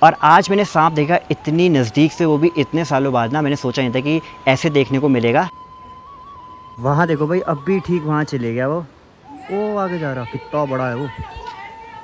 और आज मैंने सांप देखा इतनी नज़दीक से, वो भी इतने सालों बाद ना। मैंने सोचा नहीं था कि ऐसे देखने को मिलेगा। वहाँ देखो भाई, अब भी ठीक वहाँ चले गया वो आगे जा रहा, कितना बड़ा है वो।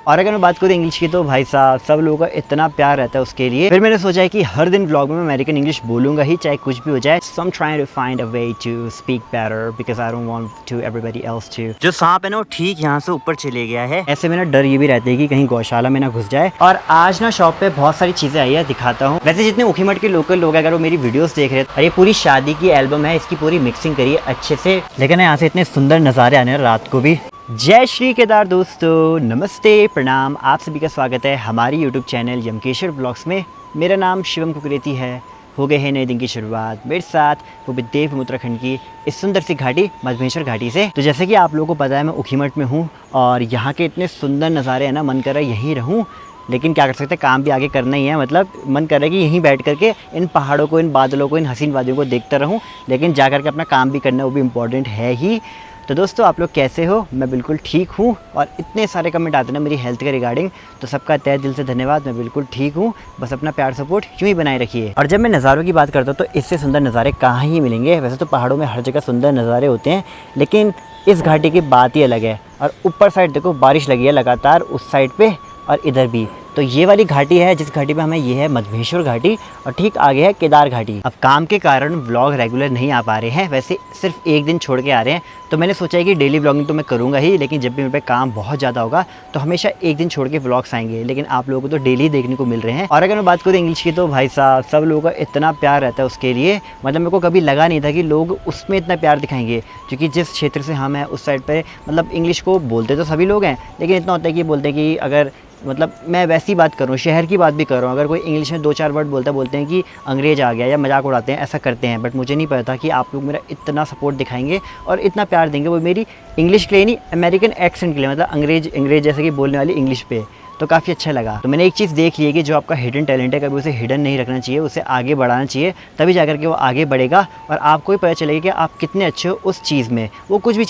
और अगर मैं बात करूँ इंग्लिश की तो भाई साहब सब लोगों का इतना प्यार रहता है उसके लिए। फिर मैंने सोचा है कि हर दिन व्लॉग में मैं अमेरिकन इंग्लिश बोलूँगा ही, चाहे कुछ भी हो जाए। So I am trying to find a way to speak better because I don't want to everybody else to. जो सांप है ना वो ठीक यहाँ से ऊपर चले गया है। ऐसे में ना डर ये भी रहता है कि कहीं गौशाला में ना घुस जाए। और आज ना शॉप पे बहुत सारी चीज़ें आई है, दिखाता हूँ। वैसे जितने ऊखीमठ के लोकल लोग हैं अगर वो मेरी वीडियोस देख रहे हैं, और ये पूरी शादी की एल्बम है, इसकी पूरी मिक्सिंग करी है अच्छे से। लेकिन यहाँ से इतने सुंदर नज़ारे आने हैं रात को भी। जय श्री केदार दोस्तों, नमस्ते, प्रणाम। आप सभी का स्वागत है हमारी यूट्यूब चैनल यमकेश्वर व्लॉग्स में। मेरा नाम शिवम कुकरेती है। हो गए हैं नए दिन की शुरुआत मेरे साथ वो भी देव उत्तराखंड की इस सुंदर सी घाटी मधमेश्वर घाटी से। तो जैसे कि आप लोगों को पता है मैं ऊखीमठ में हूँ और यहाँ के इतने सुंदर नज़ारे हैं ना, मन कर रहा है यहीं रहूँ। लेकिन क्या कर सकते हैं, काम भी आगे करना ही है। मतलब मन कर रहा है कि यहीं बैठ करके इन पहाड़ों को, इन बादलों को, इन हसीन वादियों को देखता रहूँ। लेकिन जा करके अपना काम भी करना, वो भी इम्पॉर्टेंट है ही। तो दोस्तों आप लोग कैसे हो? मैं बिल्कुल ठीक हूँ। और इतने सारे कमेंट आते हैं मेरी हेल्थ के रिगार्डिंग, तो सबका तहे दिल से धन्यवाद। मैं बिल्कुल ठीक हूँ, बस अपना प्यार सपोर्ट यूँ ही बनाए रखिए। और जब मैं नज़ारों की बात करता हूँ तो इससे सुंदर नज़ारे कहाँ ही मिलेंगे। वैसे तो पहाड़ों में हर जगह सुंदर नज़ारे होते हैं, लेकिन इस घाटी की बात ही अलग है। और ऊपर साइड देखो बारिश लगी है लगातार, उस साइड पर और इधर भी। तो ये वाली घाटी है जिस घाटी पे हमें, ये है मधमेश्वर घाटी, और ठीक आगे है केदार घाटी। अब काम के कारण व्लॉग रेगुलर नहीं आ पा रहे हैं, वैसे सिर्फ एक दिन छोड़ के आ रहे हैं। तो मैंने सोचा है कि डेली व्लॉगिंग तो मैं करूँगा ही, लेकिन जब भी मेरे पे काम बहुत ज़्यादा होगा तो हमेशा एक दिन छोड़ के व्लॉग्स आएंगे। लेकिन आप लोगों को तो डेली देखने को मिल रहे हैं। और अगर मैं बात करूँ इंग्लिश की तो भाई साहब सब लोगों का इतना प्यार रहता है उसके लिए। मतलब मेरे को कभी लगा नहीं था कि लोग उसमें इतना प्यार दिखाएंगे, क्योंकि जिस क्षेत्र से हम हैं उस साइड पर मतलब इंग्लिश को बोलते तो सभी लोग हैं, लेकिन इतना होता है कि बोलते हैं कि अगर मतलब मैं वैसी बात करूँ, शहर की बात भी कर रहा हूँ, अगर कोई इंग्लिश में 2-4 वर्ड बोलते हैं कि अंग्रेज आ गया, या मजाक उड़ाते हैं, ऐसा करते हैं। बट मुझे नहीं पता था कि आप लोग मेरा इतना सपोर्ट दिखाएंगे और इतना प्यार देंगे, वो मेरी इंग्लिश के लिए नहीं, अमेरिकन एक्सेंट के लिए, मतलब अंग्रेज जैसे कि बोलने वाली इंग्लिश पे। तो काफ़ी अच्छा लगा। तो मैंने एक चीज़ देख ली है कि जो आपका हिडन टैलेंट है, कभी उसे हिडन नहीं रखना चाहिए, उसे आगे बढ़ाना चाहिए, तभी जाकर के वो आगे बढ़ेगा और आपको भी पता चलेगा कि आप कितने अच्छे हो उस चीज़ में। वो कुछ भी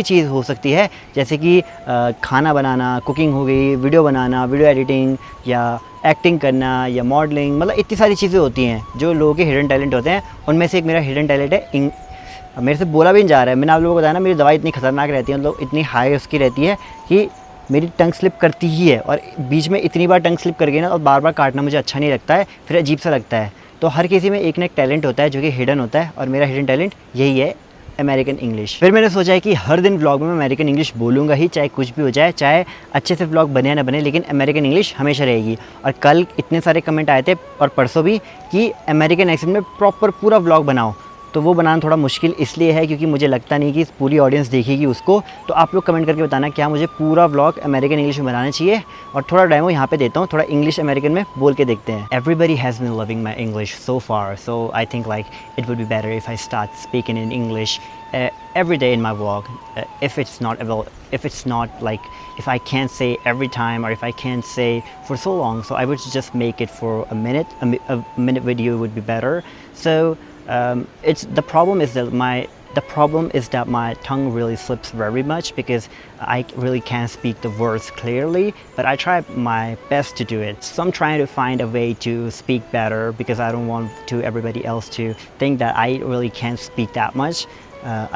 चीज़ हो सकती है, जैसे कि खाना बनाना, कुकिंग हो गई, वीडियो बनाना, वीडियो एडिटिंग, या एक्टिंग करना, या मॉडलिंग। मतलब इतनी सारी चीज़ें होती हैं जो लोगों के हिडन टैलेंट होते हैं। उनमें से एक मेरा हिडन टैलेंट है मेरे से बोला भी नहीं जा रहा है। मैंने आप लोगों को बताया ना, मेरी दवाई इतनी खतरनाक रहती है, मतलब इतनी हाई उसकी रहती है कि मेरी टंग स्लिप करती ही है। और बीच में इतनी बार टंग स्लिप कर गई ना, और बार बार काटना मुझे अच्छा नहीं लगता है, फिर अजीब सा लगता है। तो हर किसी में एक ना एक टैलेंट होता है जो कि हिडन होता है, और मेरा हिडन टैलेंट यही है, अमेरिकन इंग्लिश। फिर मैंने सोचा है कि हर दिन व्लॉग में मैं अमेरिकन इंग्लिश बोलूँगा ही, चाहे कुछ भी हो जाए, चाहे अच्छे से व्लॉग बने या ना बने, लेकिन अमेरिकन इंग्लिश हमेशा रहेगी। और कल इतने सारे कमेंट आए थे, और परसों भी, कि अमेरिकन एक्सेंट में प्रॉपर पूरा व्लॉग बनाओ। तो वो बनाना थोड़ा मुश्किल इसलिए है क्योंकि मुझे लगता नहीं कि पूरी ऑडियंस देखेगी उसको। तो आप लोग कमेंट करके बताना क्या मुझे पूरा व्लॉग अमेरिकन इंग्लिश में बनाना चाहिए। और थोड़ा डेमो यहाँ पे देता हूँ, थोड़ा इंग्लिश अमेरिकन में बोल के देखते हैं। Everybody has been loving my English so far, so I think like it would be better if I start speaking in English every day in my vlog. If it's not like, if I can't say every time, or if I can't say for so long, so I would just make it for a minute. A minute video would be better. So the problem is that my tongue really slips very much because I really can't speak the words clearly, but I try my best to do it. So I'm trying to find a way to speak better because I don't want to everybody else to think that I really can't speak that much.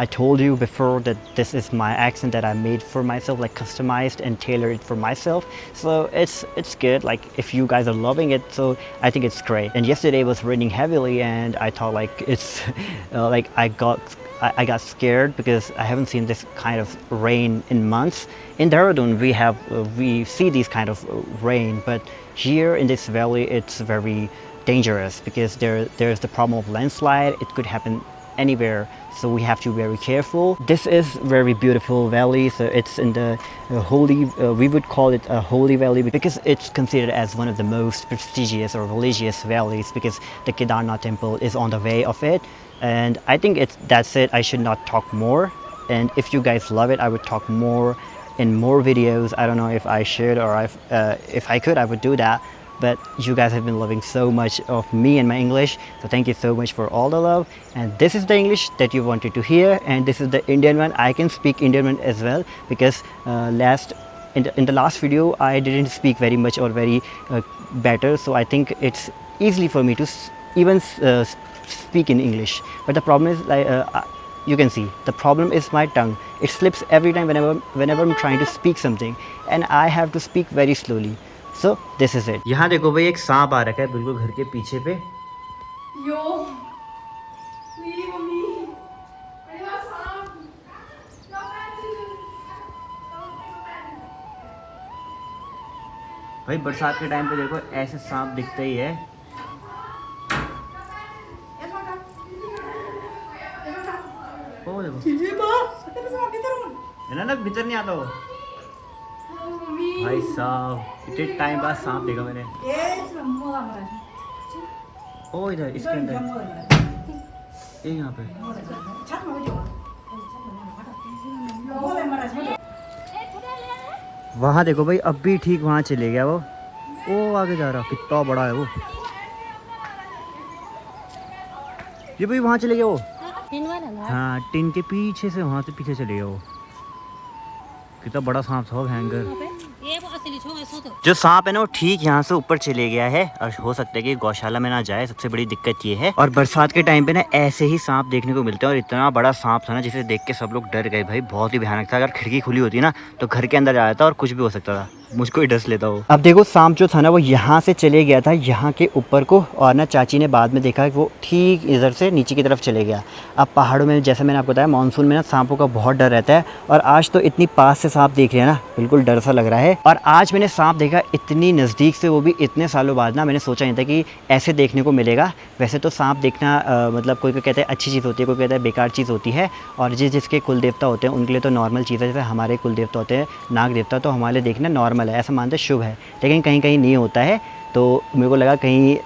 I told you before that this is my accent that I made for myself, like customized and tailored for myself. So it's good. Like if you guys are loving it, so I think it's great. And yesterday it was raining heavily, and I thought like it's like I got scared because I haven't seen this kind of rain in months. In Dehradun we see these kind of rain, but here in this valley it's very dangerous because there's the problem of landslide. It could happen anywhere, so we have to be very careful. This is very beautiful valley, so it's in the we would call it a holy valley because it's considered as one of the most prestigious or religious valleys because the Kedarnath temple is on the way of it. And I think that's it. I should not talk more, and if you guys love it, I would talk more in more videos. I don't know if I should, or if I could, I would do that. But you guys have been loving so much of me and my English, so thank you so much for all the love. And this is the English that you wanted to hear, and this is the Indian one. I can speak Indian one as well because in the last video I didn't speak very much or very better, so I think it's easily for me to even speak in English. But the problem is, you can see, the problem is my tongue. It slips every time whenever I'm trying to speak something, and I have to speak very slowly. So this is it. यहाँ देखो भाई, एक सांप आ रखा है बिल्कुल घर के पीछे पे। यो ये मम्मी अरे वाह सांप भाई बरसात के टाइम पे देखो ऐसे सांप दिखते ही है। ओ देखो ये बा तेरे सांप किधर हूं है ना, भीतर नहीं आता वो। मम्मी भाई साहब इतने टाइम बाद सांप देखा मैंने। ये मोला मरा ओ इधर इसके अंदर, ये यहाँ पे। छत में बैठो मोला मरा वहाँ देखो भाई, अब भी ठीक वहाँ चले गया वो। ओ आगे जा रहा, कितना बड़ा है वो। ये भाई वहाँ चले गया वो। हाँ टिन के पीछे से, वहाँ से पीछे चले गया वो। कितना बड़ा सांप था भयंकर। जो सांप है ना वो ठीक यहाँ से ऊपर चले गया है, और हो सकता है कि गौशाला में ना जाए। सबसे बड़ी दिक्कत ये है। और बरसात के टाइम पे ना ऐसे ही सांप देखने को मिलते हैं, और इतना बड़ा सांप था ना जिसे देख के सब लोग डर गए भाई। बहुत ही भयानक था। अगर खिड़की खुली होती ना तो घर के अंदर आ जाता और कुछ भी हो सकता था। मुझको ही डस लेता हो। अब देखो सांप जो था ना वो यहाँ से चले गया था यहाँ के ऊपर को, और ना चाची ने बाद में देखा कि वो ठीक इधर से नीचे की तरफ चले गया। अब पहाड़ों में जैसे मैंने आपको बताया मानसून में ना सांपों का बहुत डर रहता है, और आज तो इतनी पास से सांप देख रहे हैं ना, बिल्कुल डर सा लग रहा है। और आज मैंने सांप देखा इतनी नज़दीक से, वो भी इतने सालों बाद ना। मैंने सोचा नहीं था कि ऐसे देखने को मिलेगा। वैसे तो सांप देखना मतलब कोई कहता है अच्छी चीज़ होती है, कोई कहता है बेकार चीज़ होती है। और जिसके कुल देवता होते हैं उनके लिए तो नॉर्मल चीज़ है। जैसे हमारे कुल देवता होते हैं नाग देवता, तो हमारे लिए देखना नॉर्मल है, ऐसा मानते हैं शुभ है। लेकिन कहीं कहीं नहीं होता है, तो मेरे को लगा कहीं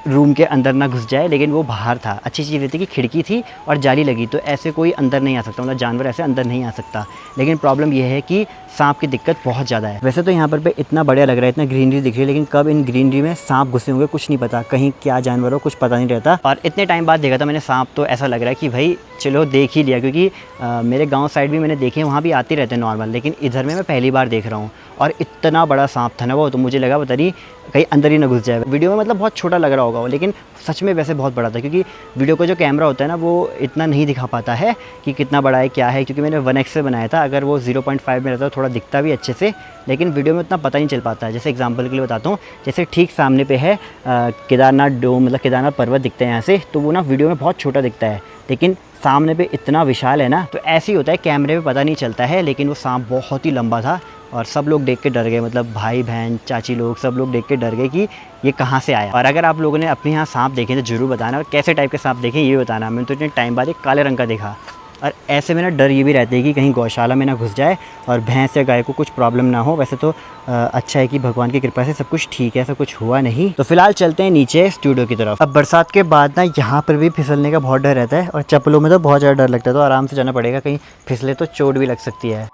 रूम के अंदर ना घुस जाए, लेकिन वो बाहर था। अच्छी चीज़ थी कि खिड़की थी और जाली लगी, तो ऐसे कोई अंदर नहीं आ सकता, मतलब जानवर ऐसे अंदर नहीं आ सकता। लेकिन प्रॉब्लम यह है कि सांप की दिक्कत बहुत ज़्यादा है। वैसे तो यहाँ पर पे इतना बढ़िया लग रहा है, इतना ग्रीनरी दिख रही है, लेकिन कब इन ग्रीनरी में सांप घुसे होंगे कुछ नहीं पता, कहीं क्या जानवर हो कुछ पता नहीं रहता। और इतने टाइम बाद देखा था मैंने सांप, तो ऐसा लग रहा है कि भाई चलो देख ही लिया, क्योंकि मेरे गाँव साइड भी मैंने देखे, वहाँ भी आते रहते हैं नॉर्मल, लेकिन इधर में मैं पहली बार देख रहा हूँ। और इतना बड़ा सांप था ना वो, तो मुझे लगा पता नहीं कहीं अंदर ही ना घुस जाए। वीडियो में मतलब बहुत छोटा लग रहा होगा वो, लेकिन सच में वैसे बहुत बड़ा था, क्योंकि वीडियो का जो कैमरा होता है ना वो इतना नहीं दिखा पाता है कि कितना बड़ा है क्या है, क्योंकि मैंने 1x से बनाया था। अगर वो 0.5 में रहता तो थोड़ा दिखता भी अच्छे से, लेकिन वीडियो में उतना पता नहीं चल पाता है। जैसे एग्जांपल के लिए बताता हूँ, जैसे ठीक सामने पे है केदारनाथ डोम, मतलब केदारनाथ पर्वत दिखते हैं यहाँ से, तो वो ना वीडियो में बहुत छोटा दिखता है, लेकिन सामने पे इतना विशाल है ना। तो ऐसे ही होता है, कैमरे में पता नहीं चलता है, लेकिन वो सांप बहुत ही लंबा था। और सब लोग देख के डर गए, मतलब भाई बहन चाची लोग सब लोग देख के डर गए कि ये कहाँ से आया। और अगर आप लोगों ने अपने यहाँ सांप देखे तो ज़रूर बताना, और कैसे टाइप के सांप देखें ये बताना। मैंने तो इतने टाइम बाद एक काले रंग का देखा। और ऐसे में ना डर ये भी रहता है कि कहीं गौशाला में ना घुस जाए और भैंस या गाय को कुछ प्रॉब्लम ना हो। वैसे तो अच्छा है कि भगवान की कृपा से सब कुछ ठीक है, ऐसा कुछ हुआ नहीं। तो फिलहाल चलते हैं नीचे स्टूडियो की तरफ। अब बरसात के बाद ना यहाँ पर भी फिसलने का बहुत डर रहता है, और चप्पलों में तो बहुत ज़्यादा डर लगता है, तो आराम से जाना पड़ेगा, कहीं फिसले तो चोट भी लग सकती है।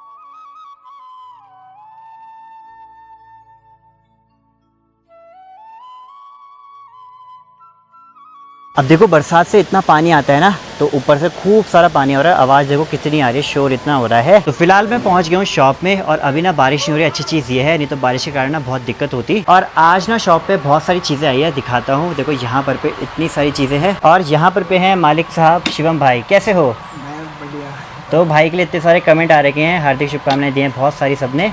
अब देखो बरसात से इतना पानी आता है ना, तो ऊपर से खूब सारा पानी हो रहा है। आवाज़ देखो कितनी आ रही है, शोर इतना हो रहा है। तो फिलहाल मैं पहुंच गया हूँ शॉप में, और अभी ना बारिश नहीं हो रही। अच्छी चीज़ ये है, नहीं तो बारिश के कारण ना बहुत दिक्कत होती। और आज ना शॉप पे बहुत सारी चीज़ें आई है, दिखाता हूँ। देखो यहाँ पर पे इतनी सारी चीज़ें हैं, और यहाँ पर पे हैं मालिक साहब शिवम भाई। कैसे हो? बढ़िया। तो भाई के लिए इतने सारे कमेंट आ रखे हैं, हार्दिक शुभकामनाएं दी हैं बहुत सारी सबने।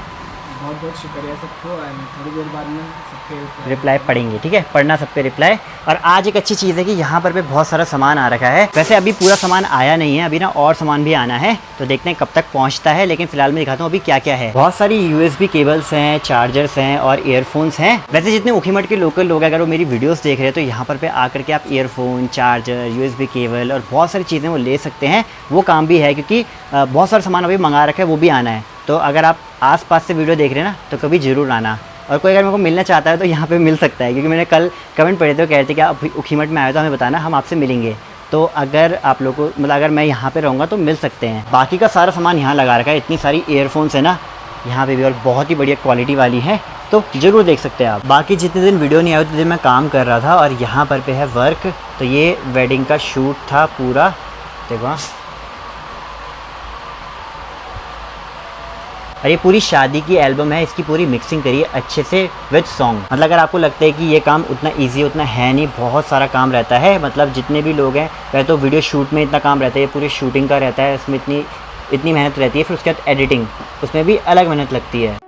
बहुत बहुत शुक्रिया सबको। थोड़ी देर बाद में सबके रिप्लाई पढ़ेंगे, ठीक है, पढ़ना सब पे रिप्लाई। और आज एक अच्छी चीज़ है कि यहाँ पर भी बहुत सारा सामान आ रखा है। वैसे अभी पूरा सामान आया नहीं है, अभी ना और सामान भी आना है, तो देखते हैं कब तक पहुँचता है। लेकिन फिलहाल मैं दिखाता हूँ अभी क्या क्या है। बहुत सारी USB केबल्स हैं, चार्जर्स हैं और ईयरफोन्स हैं। वैसे जितने उखीमठ के लोकल लोग हैं, अगर वो मेरी वीडियोस देख रहे हैं, तो यहाँ पर आकर के आप ईयरफोन, चार्जर, USB केबल और बहुत सारी चीज़ें वो ले सकते हैं। वो काम भी है, क्योंकि बहुत सारा सामान अभी मंगा रखा है, वो भी आना है। तो अगर आप आसपास से वीडियो देख रहे हैं ना, तो कभी ज़रूर आना। और कोई अगर मेरे को मिलना चाहता है तो यहाँ पे मिल सकता है, क्योंकि मैंने कल कमेंट पढ़े थे, वो कह रहे थे कि आप उखीमठ में आए तो हमें बताना, हम आपसे मिलेंगे। तो अगर आप लोग को मतलब अगर मैं यहाँ पे रहूँगा तो मिल सकते हैं। बाकी का सारा सामान यहाँ लगा रखा है। इतनी सारी ईयरफोन्स है ना यहाँ पे भी, और बहुत ही बढ़िया क्वालिटी वाली है, तो ज़रूर देख सकते हैं आप। बाकी जितने दिन वीडियो नहीं आए उतने दिन मैं काम कर रहा था, और यहाँ पर पे है वर्क। तो ये वेडिंग का शूट था पूरा, देखो और ये पूरी शादी की एल्बम है, इसकी पूरी मिक्सिंग करी है अच्छे से विद सॉन्ग। मतलब अगर आपको लगता है कि ये काम उतना ईजी उतना है नहीं, बहुत सारा काम रहता है। मतलब जितने भी लोग हैं, पहले तो वीडियो शूट में इतना काम रहता है, पूरी शूटिंग का रहता है, इसमें इतनी मेहनत रहती है। फिर उसके बाद एडिटिंग, उसमें भी अलग मेहनत लगती है।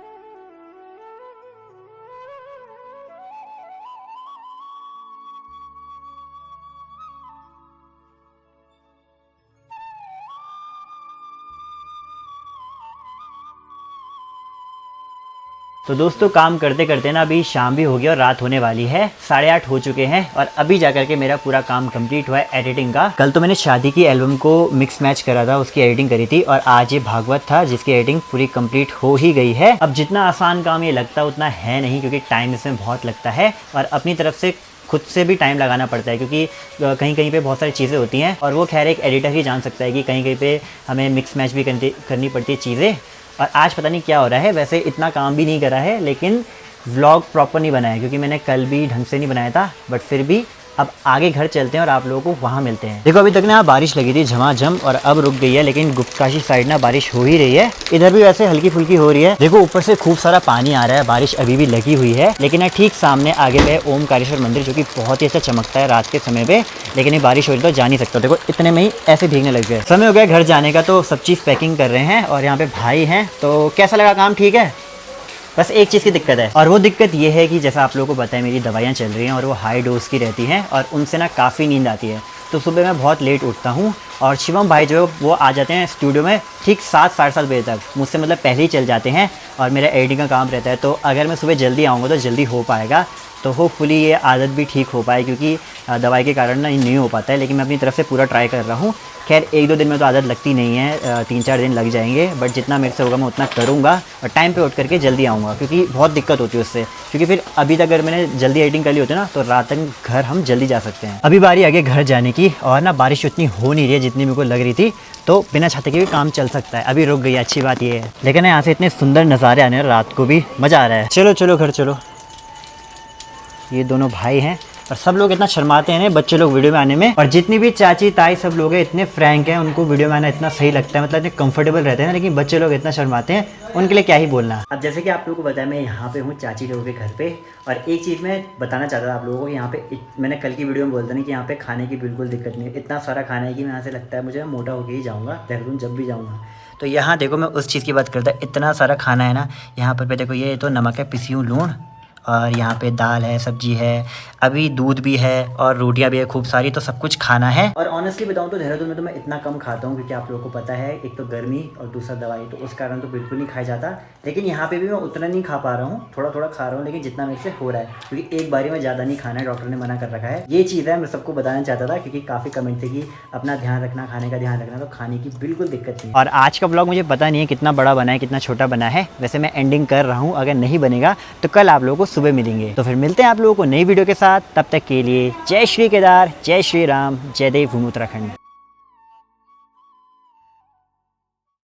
तो दोस्तों काम करते करते ना अभी शाम भी हो गई और रात होने वाली है, 8:30 हो चुके हैं और अभी जाकर के मेरा पूरा काम कंप्लीट हुआ है एडिटिंग का। कल तो मैंने शादी की एल्बम को मिक्स मैच करा था, उसकी एडिटिंग करी थी और आज ये भागवत था जिसकी एडिटिंग पूरी कंप्लीट हो ही गई है। अब जितना आसान काम ये लगता है उतना है नहीं, क्योंकि टाइम इसमें बहुत लगता है और अपनी तरफ से खुद से भी टाइम लगाना पड़ता है, क्योंकि कहीं कहीं पे बहुत सारी चीज़ें होती हैं और वो खैर एक एडिटर ही जान सकता है कि कहीं कहीं पे हमें मिक्स मैच भी करनी पड़ती है चीज़ें। और आज पता नहीं क्या हो रहा है, वैसे इतना काम भी नहीं करा है लेकिन व्लॉग प्रॉपर नहीं बनाया, क्योंकि मैंने कल भी ढंग से नहीं बनाया था। बट फिर भी अब आगे घर चलते हैं और आप लोगों को वहाँ मिलते हैं। देखो अभी तक ना यहाँ बारिश लगी थी झमाझम और अब रुक गई है, लेकिन गुप्तकाशी साइड ना बारिश हो ही रही है। इधर भी वैसे हल्की फुल्की हो रही है। देखो ऊपर से खूब सारा पानी आ रहा है, बारिश अभी भी लगी हुई है। लेकिन ना ठीक सामने आगे पे ओमकारेश्वर मंदिर, जो कि बहुत ही अच्छा चमकता है रात के समय पे। लेकिन ये बारिश हो रही तो जा नहीं सकता। देखो इतने में ही ऐसे भीगने लग गए। समय हो गया घर जाने का, तो सब चीज़ पैकिंग कर रहे हैं और यहाँ पे भाई हैं। तो कैसा लगा काम? ठीक है, बस एक चीज़ की दिक्कत है और वो दिक्कत ये है कि जैसा आप लोगों को पता है मेरी दवाइयाँ चल रही हैं और वो हाई डोज की रहती हैं और उनसे ना काफ़ी नींद आती है। तो सुबह मैं बहुत लेट उठता हूँ और शिवम भाई जो वो आ जाते हैं स्टूडियो में ठीक 7 साढ़े 7 बजे तक, मुझसे मतलब पहले ही चल जाते हैं और मेरा एडिटिंग का काम रहता है। तो अगर मैं सुबह जल्दी आऊँगा तो जल्दी हो पाएगा, तो होपफुली ये आदत भी ठीक हो पाए, क्योंकि दवाई के कारण ना नहीं हो पाता है। लेकिन मैं अपनी तरफ से पूरा ट्राई कर रहा हूँ। खैर 1-2 दिन में तो आदत लगती नहीं है, 3-4 दिन लग जाएंगे, बट जितना मेरे से होगा मैं उतना करूँगा और टाइम पे उठ करके जल्दी आऊँगा, क्योंकि बहुत दिक्कत होती है उससे। क्योंकि फिर अभी तक अगर मैंने जल्दी एडिटिंग कर ली होती ना तो रात तक घर हम जल्दी जा सकते हैं। अभी बारी आ गई घर जाने की और ना बारिश उतनी हो नहीं रही है जितनी मेरे को लग रही थी, तो बिना छाते के भी काम चल सकता है। अभी रुक गई है, अच्छी बात ये है। लेकिन यहाँ से इतने सुंदर नज़ारे आने हैं, रात को भी मज़ा आ रहा है। चलो चलो घर चलो। ये दोनों भाई हैं और सब लोग इतना शर्माते हैं बच्चे लोग वीडियो में आने में, और जितनी भी चाची ताई सब लोग हैं इतने फ्रैंक हैं, उनको वीडियो में आना इतना सही लगता है, मतलब इतने कंफर्टेबल रहते हैं ना। लेकिन बच्चे लोग इतना शर्माते हैं, उनके लिए क्या ही बोलना। अब जैसे कि आप लोगों को बताया मैं यहाँ पे हूँ चाची लोगों के घर पे, और एक चीज़ मैं बताना चाहता था आप लोगों को। यहाँ पे मैंने कल की वीडियो में बोलता नहीं कि यहाँ पे खाने की बिल्कुल दिक्कत नहीं है, इतना सारा खाना है कि मैं यहाँ से लगता है मुझे मोटा होकर ही जाऊँगा देहरादून जब भी जाऊँगा। तो यहाँ देखो मैं उस चीज़ की बात करता, इतना सारा खाना है ना यहाँ पर। देखो ये तो नमक है, पिसी हुई लूण, और यहाँ पे दाल है, सब्जी है, अभी दूध भी है और रोटियाँ भी है खूब सारी। तो सब कुछ खाना है। और ऑनेस्टली बताऊँ तो देहरादून में तो मैं इतना कम खाता हूँ, क्योंकि आप लोगों को पता है एक तो गर्मी और दूसरा दवाई, तो उस कारण तो बिल्कुल नहीं खाया जाता। लेकिन यहाँ पे भी मैं उतना नहीं खा पा रहा हूँ, थोड़ा थोड़ा खा रहा हूँ, लेकिन जितना मेरे से हो रहा है, क्योंकि एक बारी में ज़्यादा नहीं खाना है, डॉक्टर ने मना कर रखा है। ये चीज़ है मैं सबको बताना चाहता था, क्योंकि काफ़ी कमेंट थे कि अपना ध्यान रखना, खाने का ध्यान रखना। तो खाने की बिल्कुल दिक्कत नहीं। और आज का ब्लॉग मुझे पता नहीं है कितना बड़ा बना है कितना छोटा बना है, वैसे मैं एंडिंग कर रहा हूँ। अगर नहीं बनेगा तो कल आप लोगों को सुबह मिलेंगे। तो फिर मिलते हैं आप लोगों को नई वीडियो के साथ। तब तक के लिए जय श्री केदार, जय श्री राम, जय देव भूमि उत्तराखंड।